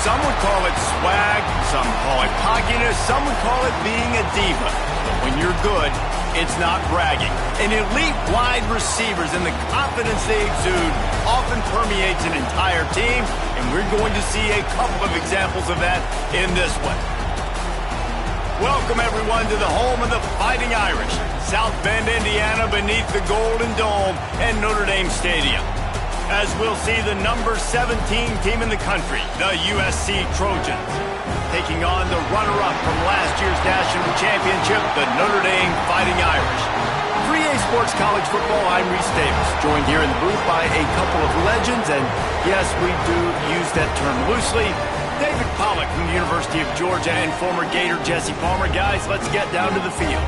Some would call it swag, some call it cockiness, some would call it being a diva. But when you're good, it's not bragging. An elite wide receivers and the confidence they exude often permeates an entire team, and we're going to see a couple of examples of that in this one. Welcome, everyone, to the home of the Fighting Irish, South Bend, Indiana, beneath the Golden Dome and Notre Dame Stadium. As we'll see the number 17 team in the country, the USC Trojans, taking on the runner-up from last year's national championship, the Notre Dame Fighting Irish. 3A Sports College Football, I'm Reese Davis, joined here in the booth by a couple of legends, and yes, we do use that term loosely. David Pollack from the University of Georgia and former Gator Jesse Palmer. Guys, let's get down to the field.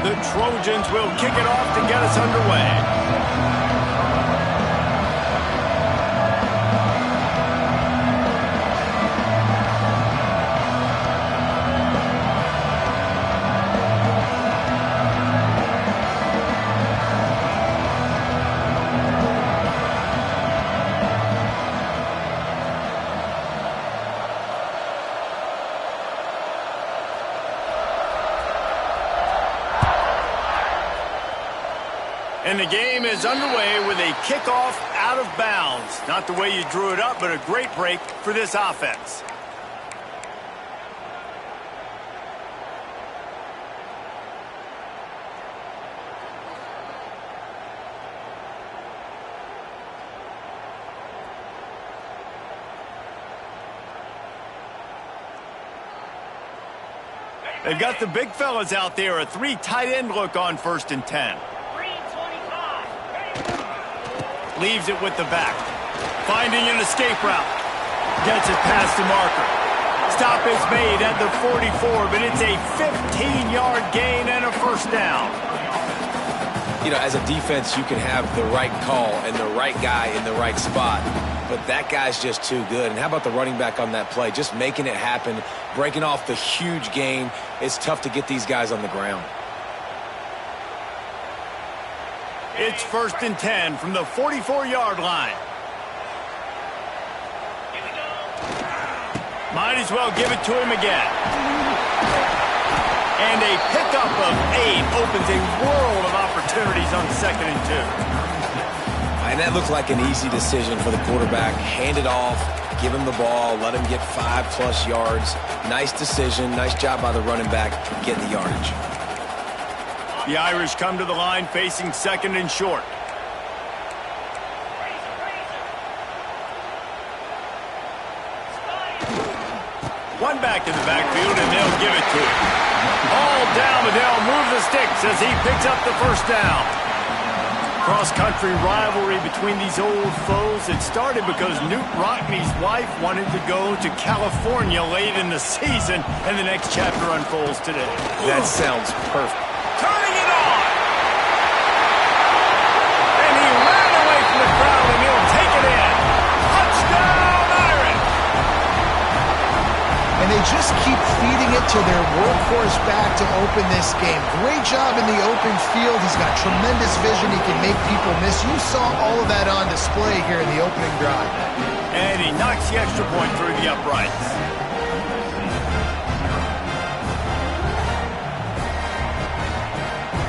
The Trojans will kick it off to get us underway. And the game is underway with a kickoff out of bounds. Not the way you drew it up, but a great break for this offense. They've got the big fellas out there, a 3 tight end look on 1st and 10. Leaves it with the back. Finding an escape route. Gets it past the marker. Stop is made at the 44, but it's a 15-yard gain and a 1st down. You know, as a defense, you can have the right call and the right guy in the right spot, but that guy's just too good. And how about the running back on that play? Just making it happen, breaking off the huge gain. It's tough to get these guys on the ground. It's 1st and 10 from the 44-yard line. Might as well give it to him again. And a pickup of 8 opens a world of opportunities on 2nd and 2. And that looked like an easy decision for the quarterback. Hand it off, give him the ball, let him get 5+ yards. Nice decision, nice job by the running back getting the yardage. The Irish come to the line facing 2nd and short. One back in the backfield, and they'll give it to him. All down, but they'll move the sticks as he picks up the 1st down. Cross-country rivalry between these old foes. It started because Newt Rockne's wife wanted to go to California late in the season, and the next chapter unfolds today. That sounds perfect. Turning it on! And he ran away from the crowd, and he'll take it in. Touchdown, Irish! And they just keep feeding it to their workhorse back to open this game. Great job in the open field. He's got tremendous vision. He can make people miss. You saw all of that on display here in the opening drive. And he knocks the extra point through the uprights.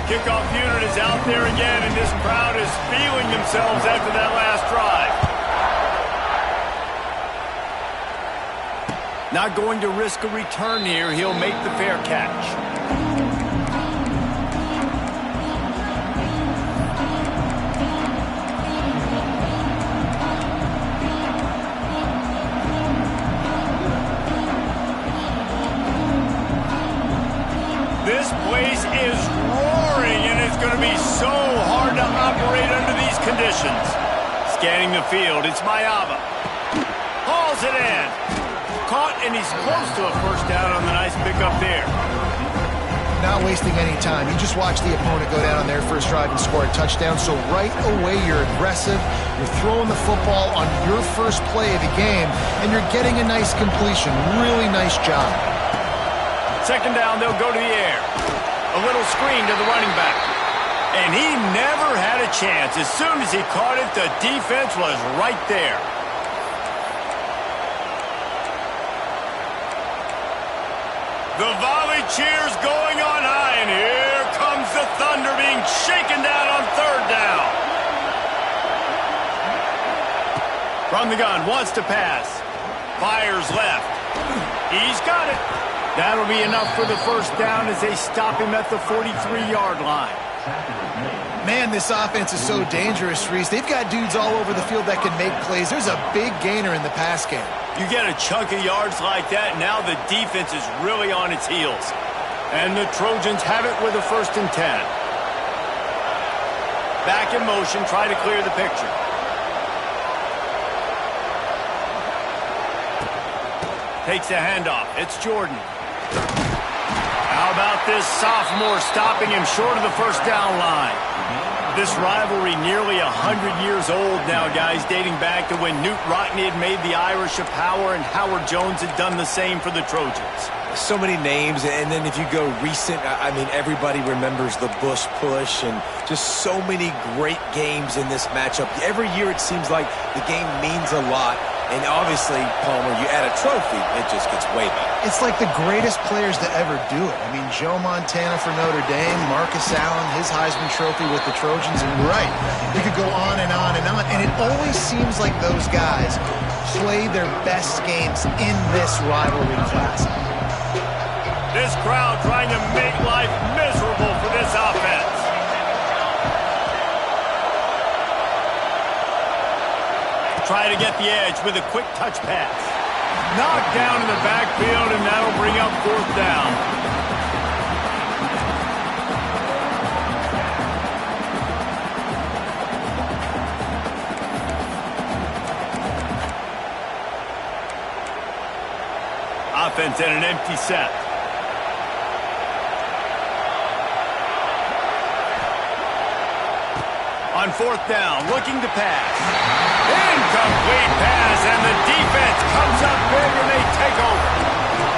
Kickoff unit is out there again, and this crowd is feeling themselves after that last drive. Not going to risk a return here. He'll make the fair catch. This place is roaring, and it's going to be so hard to operate under these conditions. Scanning the field, it's Mayava. hauls it in. Caught, and he's close to a first down on the nice pickup there. Not wasting any time. You just watch the opponent go down on their first drive and score a touchdown. So right away, you're aggressive. You're throwing the football on your first play of the game, and you're getting a nice completion. Really nice job. Second down, they'll go to the air. A little screen to the running back. And he never had a chance. As soon as he caught it, the defense was right there. The volley cheers going on high, and here comes the Thunder being shaken down on third down. From the gun, wants to pass. Fires left. He's got it. That'll be enough for the first down as they stop him at the 43-yard line. Man, this offense is so dangerous, Reese. They've got dudes all over the field that can make plays. There's a big gainer in the pass game. You get a chunk of yards like that, now the defense is really on its heels. And the Trojans have it with a 1st and 10. Back in motion, try to clear the picture. Takes a handoff. It's Jordan. How about this sophomore stopping him short of the first down line? This rivalry nearly 100 years old now, guys, dating back to when Newt Rockne had made the Irish a power and Howard Jones had done the same for the Trojans. So many names, and then if you go recent, I mean, everybody remembers the Bush push and just so many great games in this matchup. Every year it seems like the game means a lot. And obviously, Palmer, you add a trophy, it just gets way better. It's like the greatest players to ever do it. I mean, Joe Montana for Notre Dame, Marcus Allen, his Heisman Trophy with the Trojans, and right, we could go on and on and on. And it always seems like those guys play their best games in this rivalry classic. This crowd trying to make life miserable for this offense. Try to get the edge with a quick touch pass. Knocked down in the backfield, and that'll bring up 4th down. Offense in an empty set. On 4th down, looking to pass. Incomplete pass, and the defense comes up big, and they take over.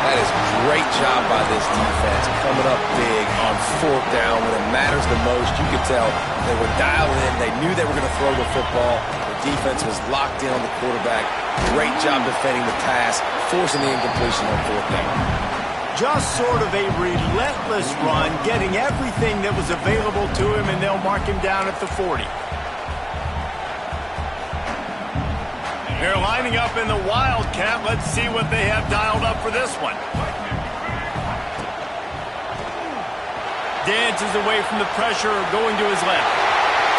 That is a great job by this defense, coming up big on 4th down when it matters the most. You could tell they were dialed in. They knew they were going to throw the football. The defense was locked in on the quarterback. Great job defending the pass, forcing the incompletion on 4th down. Just sort of a relentless run, getting everything that was available to him, and they'll mark him down at the 40. They're lining up in the Wildcat. Let's see what they have dialed up for this one. Dances away from the pressure, going to his left.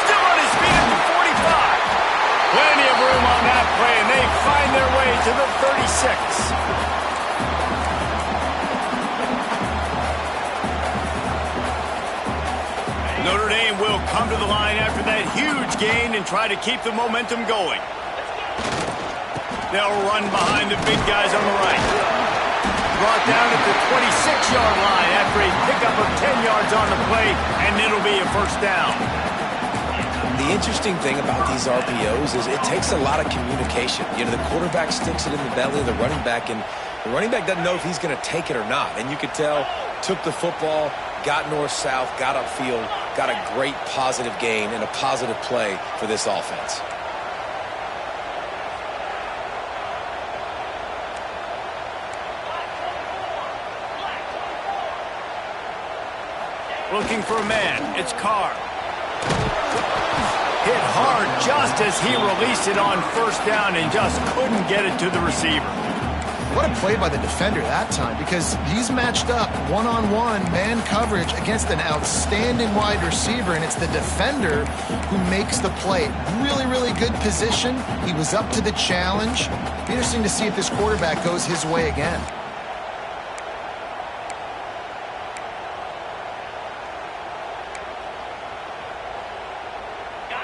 Still on his feet at the 45. Plenty of room on that play, and they find their way to the 36. Notre Dame will come to the line after that huge gain and try to keep the momentum going. They'll run behind the big guys on the right. Brought down at the 26-yard line after a pickup of 10 yards on the play, and it'll be a 1st down. The interesting thing about these RPOs is it takes a lot of communication. You know, the quarterback sticks it in the belly of the running back, and the running back doesn't know if he's going to take it or not. And you could tell, took the football, got north-south, got upfield, got a great positive gain and a positive play for this offense. Looking for a man. It's Carr. Hit hard just as he released it on 1st down and just couldn't get it to the receiver. What a play by the defender that time, because he's matched up one-on-one man coverage against an outstanding wide receiver, and it's the defender who makes the play. Really, really good position. He was up to the challenge. Be interesting to see if this quarterback goes his way again.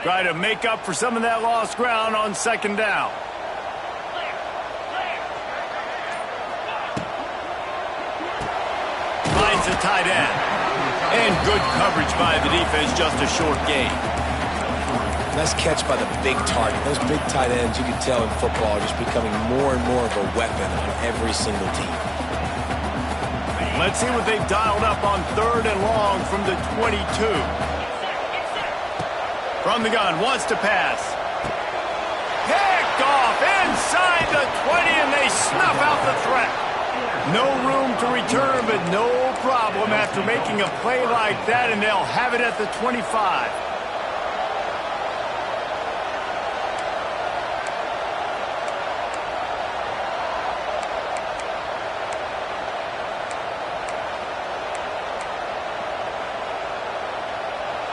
Try to make up for some of that lost ground on 2nd down. finds a tight end. And good coverage by the defense, just a short gain. Nice catch by the big target. Those big tight ends, you can tell in football, are just becoming more and more of a weapon on every single team. Let's see what they've dialed up on 3rd and long from the 22. From the gun, wants to pass. Picked off inside the 20, and they snuff out the threat. No room to return, but no problem after making a play like that, and they'll have it at the 25.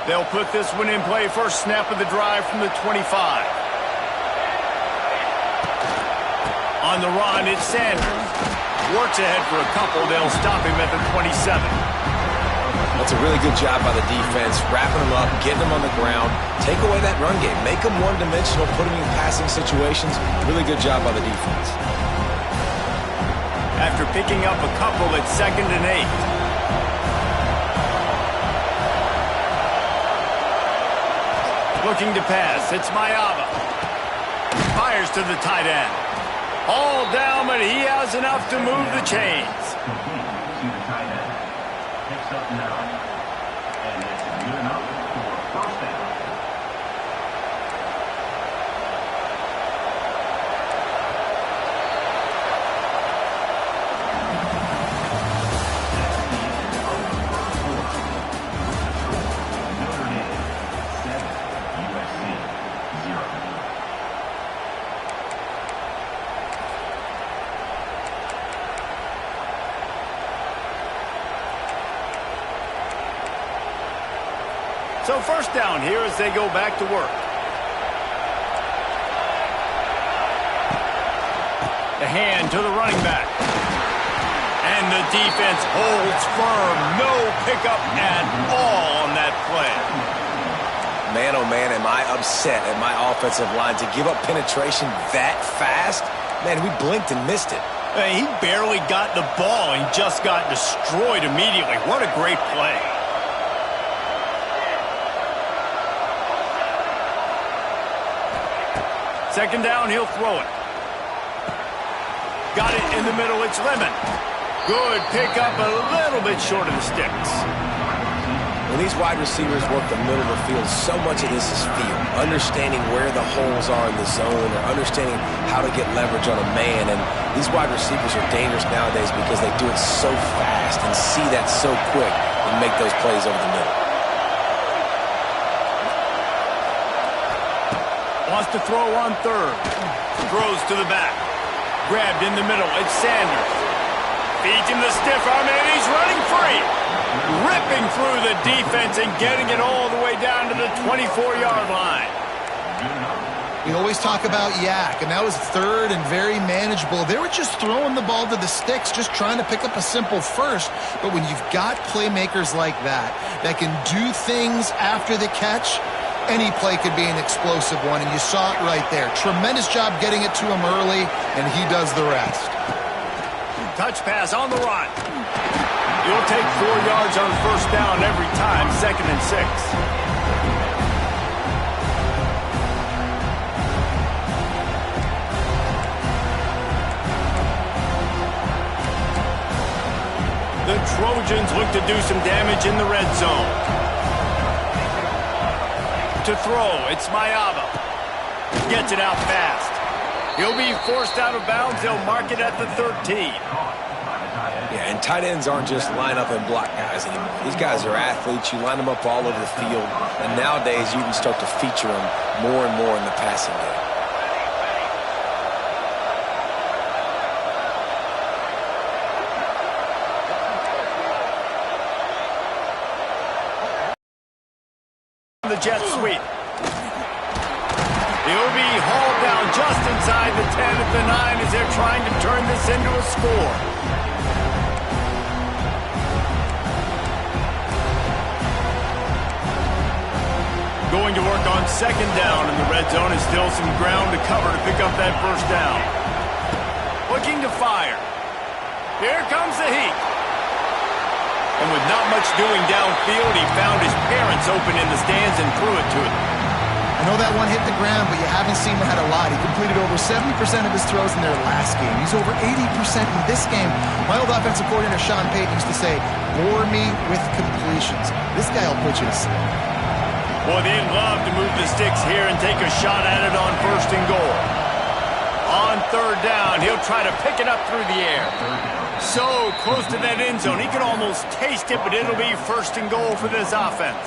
They'll put this one in play. First snap of the drive from the 25. On the run, it's Sanders. Works ahead for a couple. They'll stop him at the 27. That's a really good job by the defense, wrapping him up, getting him on the ground, take away that run game, make him one-dimensional, put him in passing situations. Really good job by the defense. After picking up a couple, it's 2nd and 8. Looking to pass. It's Mayava. Fires to the tight end. All down, but he has enough to move the chains. To the tight end. Picks up 9. And it's good enough for first down. So first down here as they go back to work. The hand to the running back. And the defense holds firm. No pickup at all on that play. Man, oh man, am I upset at my offensive line to give up penetration that fast? Man, we blinked and missed it. He barely got the ball and just got destroyed immediately. What a great play. Second down, he'll throw it. Got it in the middle, it's Lemon. Good pickup, a little bit short of the sticks. When these wide receivers work the middle of the field, so much of this is feel. Understanding where the holes are in the zone or understanding how to get leverage on a man. And these wide receivers are dangerous nowadays because they do it so fast and see that so quick and make those plays over the middle. Wants to throw on 3rd. Throws to the back. Grabbed in the middle. It's Sanders. Feeds him the stiff arm, and he's running free. Ripping through the defense and getting it all the way down to the 24-yard line. We always talk about yak, and that was 3rd and very manageable. They were just throwing the ball to the sticks, just trying to pick up a simple first. But when you've got playmakers like that can do things after the catch, any play could be an explosive one, and you saw it right there. Tremendous job getting it to him early, and he does the rest. Touch pass on the run. You'll take 4 yards on first down every time, 2nd and 6. The Trojans look to do some damage in the red zone. To throw, it's Mayava. Gets it out fast. He'll be forced out of bounds. They'll mark it at the 13. Yeah, and tight ends aren't just line up and block guys anymore. These guys are athletes. You line them up all over the field. And nowadays, you can start to feature them more and more in the passing game. The jet sweep. He'll be hauled down just inside the 10 at the 9 as they're trying to turn this into a score. Going to work on 2nd down in the red zone, and still some ground to cover to pick up that first down. Looking to fire. Here comes the heat. And with not much doing downfield, he found his parents open in the stands and threw it to him. I know that one hit the ground, but you haven't seen that a lot. He completed over 70% of his throws in their last game. He's over 80% in this game. My old offensive coordinator, Sean Payton, used to say, bore me with completions. This guy will put you to sleep. Boy, they'd love to move the sticks here and take a shot at it on 1st and goal. On 3rd down, he'll try to pick it up through the air. So close to that end zone, he can almost taste it, but it'll be 1st and goal for this offense.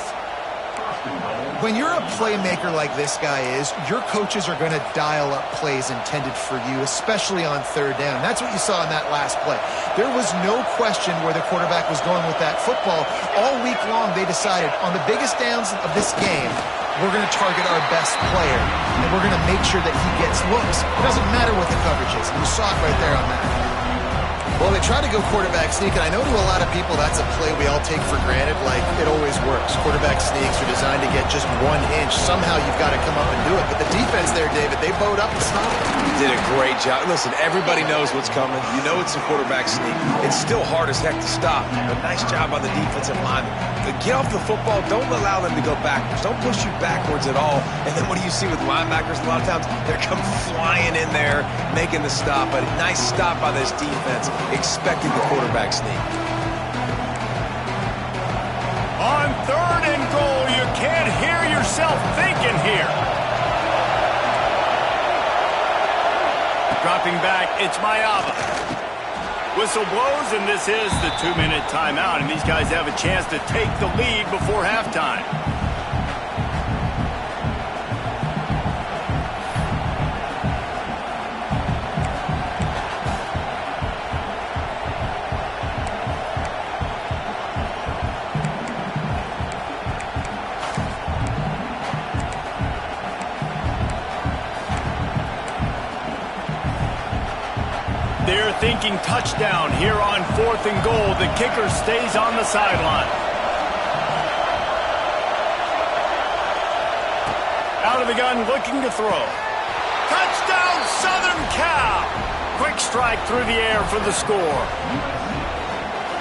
When you're a playmaker like this guy is, your coaches are going to dial up plays intended for you, especially on 3rd down. That's what you saw in that last play. There was no question where the quarterback was going with that football. All week long, they decided on the biggest downs of this game, we're going to target our best player, and we're going to make sure that he gets looks. It doesn't matter what the coverage is. You saw it right there on that. Well, they try to go quarterback sneak, and I know to a lot of people that's a play we all take for granted, like it always works. Quarterback sneaks are designed to get just 1 inch. Somehow you've got to come up and do it. But the defense there, David, they bowed up and stopped it. Did a great job. Listen, everybody knows what's coming. You know it's a quarterback sneak. It's still hard as heck to stop. But nice job by the defensive lineman. But get off the football. Don't allow them to go backwards. Don't push you backwards at all. And then what do you see with linebackers a lot of times? They're come flying in there, making the stop. But a nice stop by this defense, expecting the quarterback sneak. On 3rd and goal, you can't hear yourself thinking here. Dropping back, it's Mayava. Whistle blows, and this is the 2-minute timeout, and these guys have a chance to take the lead before halftime. They're thinking touchdown here on 4th and goal. The kicker stays on the sideline. Out of the gun, looking to throw. Touchdown, Southern Cal! Quick strike through the air for the score.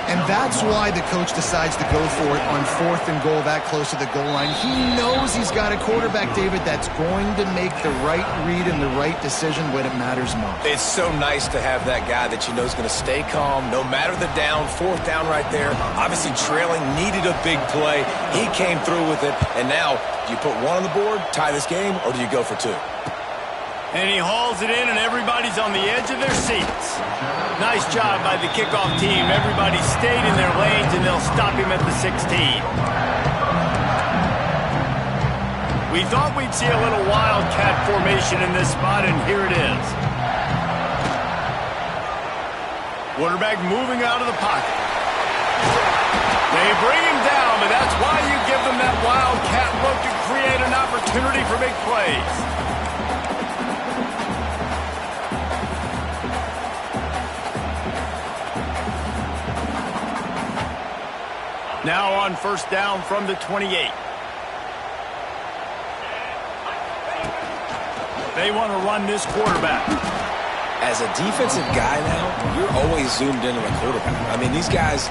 And that's why the coach decides to go for it on 4th and goal that close to the goal line. He knows he's got a quarterback, David, that's going to make the right read and the right decision when it matters most. It's so nice to have that guy that you know is going to stay calm no matter the down. 4th down right there. Obviously trailing, needed a big play. He came through with it. And now, do you put 1 on the board, tie this game, or do you go for 2? And he hauls it in, and everybody's on the edge of their seats. Nice job by the kickoff team. Everybody stayed in their lanes, and they'll stop him at the 16. We thought we'd see a little wildcat formation in this spot, and here it is. Quarterback moving out of the pocket. They bring him down, but that's why you give them that wildcat look to create an opportunity for big plays. Now on 1st down from the 28. They want to run this quarterback. As a defensive guy now, you're always zoomed in on the quarterback. I mean, these guys,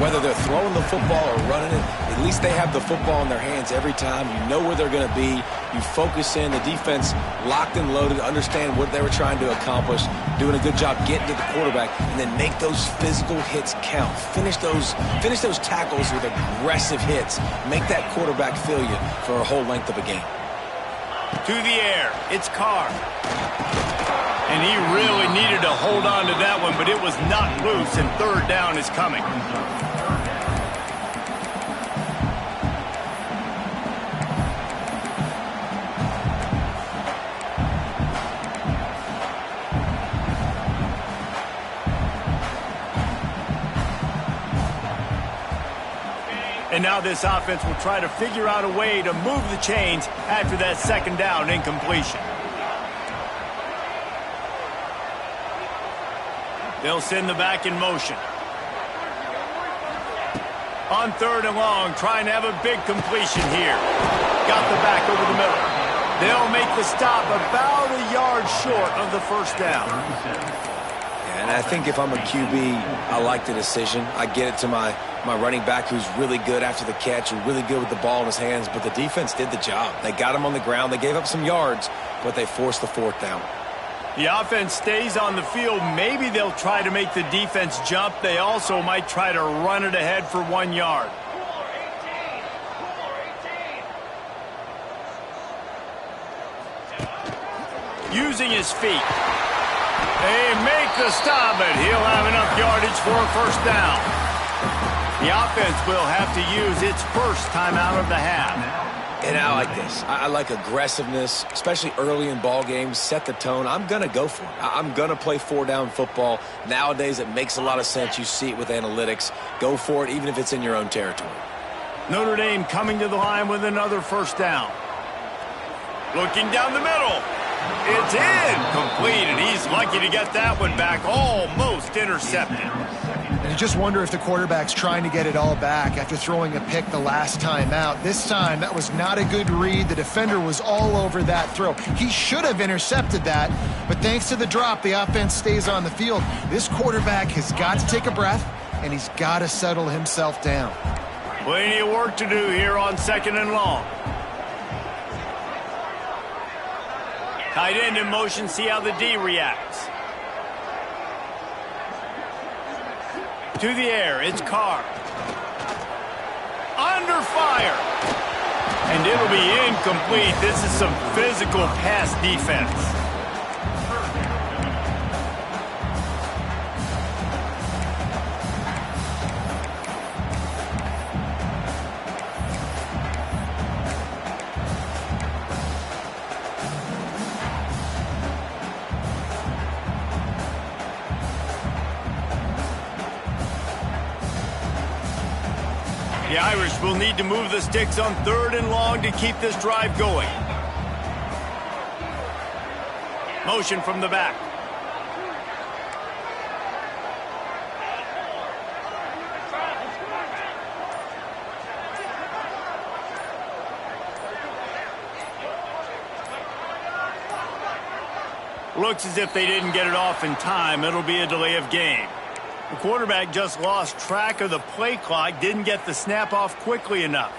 whether they're throwing the football or running it, at least they have the football in their hands every time. You know where they're going to be. You focus in. The defense locked and loaded, understand what they were trying to accomplish, doing a good job getting to the quarterback, and then make those physical hits count. Finish those tackles with aggressive hits. Make that quarterback feel you for a whole length of a game. To the air, it's Carr. And he really needed to hold on to that one, but it was not loose, and 3rd down is coming. And now this offense will try to figure out a way to move the chains after that 2nd down incompletion. They'll send the back in motion. On 3rd and long, trying to have a big completion here. Got the back over the middle. They'll make the stop about a yard short of the 1st down. Yeah, and I think if I'm a QB, I like the decision. I get it to my running back who's really good after the catch and really good with the ball in his hands, but the defense did the job. They got him on the ground. They gave up some yards, but they forced the fourth down. The offense stays on the field. Maybe they'll try to make the defense jump. They also might try to run it ahead for 1 yard. Using his feet. They make the stop, but he'll have enough yardage for a first down. The offense will have to use its first timeout of the half. And I like this. I like aggressiveness, especially early in ball games. Set the tone. I'm going to go for it. I'm going to play 4-down football. Nowadays, it makes a lot of sense. You see it with analytics. Go for it, even if it's in your own territory. Notre Dame coming to the line with another first down. Looking down the middle. It's incomplete, and he's lucky to get that one back. Almost intercepted. And you just wonder if the quarterback's trying to get it all back after throwing a pick the last time out. This time, that was not a good read. The defender was all over that throw. He should have intercepted that, but thanks to the drop, the offense stays on the field. This quarterback has got to take a breath, and he's got to settle himself down. Plenty of work to do here on 2nd and long. Tight end in motion, see how the D reacts. To the air, it's Carr. Under fire. And it'll be incomplete. This is some physical pass defense. The Irish will need to move the sticks on 3rd and long to keep this drive going. Motion from the back. Looks as if they didn't get it off in time. It'll be a delay of game. The quarterback just lost track of the play clock, didn't get the snap off quickly enough.